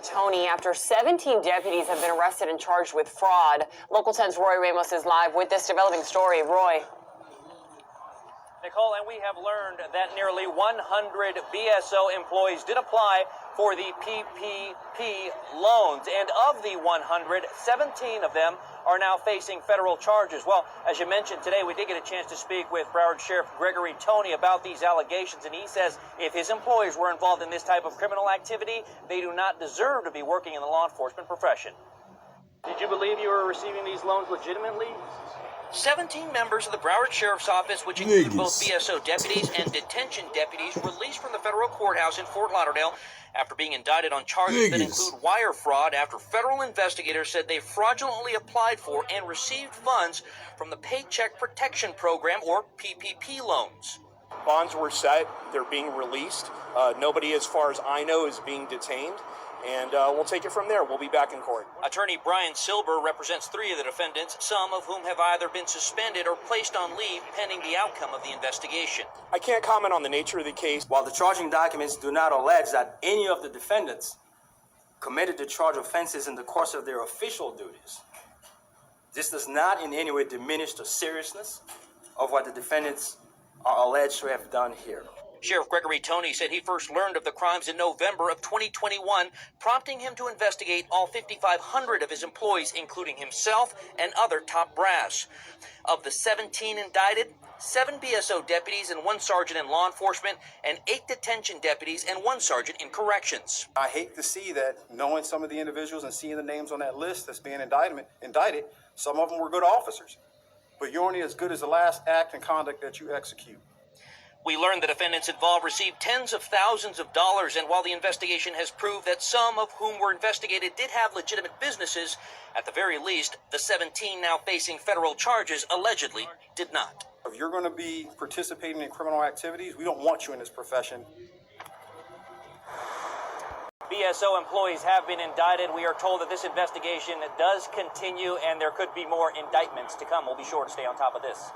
Tony, after 17 deputies have been arrested and charged with fraud. Local 10's Roy Ramos is live with this developing story. Roy. Nicole, and we have learned that nearly 100 BSO employees did apply for the PPP loans. And of the 100, 17 of them are now facing federal charges. Well, as you mentioned today, we did get a chance to speak with Broward Sheriff Gregory Tony about these allegations. And he says if his employees were involved in this type of criminal activity, they do not deserve to be working in the law enforcement profession. Did you believe you were receiving these loans legitimately? 17 members of the Broward Sheriff's Office, which include both BSO deputies and detention deputies, released from the federal courthouse in Fort Lauderdale after being indicted on charges that include wire fraud after federal investigators said they fraudulently applied for and received funds from the Paycheck Protection Program, or PPP loans. Bonds were set. They're being released. Nobody, as far as I know, is being detained. And we'll take it from there. We'll be back in court. Attorney Brian Silber represents 3 of the defendants, some of whom have either been suspended or placed on leave pending the outcome of the investigation. I can't comment on the nature of the case. While the charging documents do not allege that any of the defendants committed the charged offenses in the course of their official duties, this does not in any way diminish the seriousness of what the defendants are alleged to have done here. Sheriff Gregory Tony said he first learned of the crimes in November of 2021, prompting him to investigate all 5,500 of his employees, including himself and other top brass. Of the 17 indicted, 7 BSO deputies and 1 sergeant in law enforcement, and 8 detention deputies and 1 sergeant in corrections. I hate to see that, knowing some of the individuals and seeing the names on that list that's being indicted, some of them were good officers. But you're only as good as the last act and conduct that you execute. We learned the defendants involved received tens of thousands of dollars, and while the investigation has proved that some of whom were investigated did have legitimate businesses, at the very least, the 17 now facing federal charges allegedly did not. If you're going to be participating in criminal activities, we don't want you in this profession. BSO employees have been indicted. We are told that this investigation does continue, and there could be more indictments to come. We'll be sure to stay on top of this.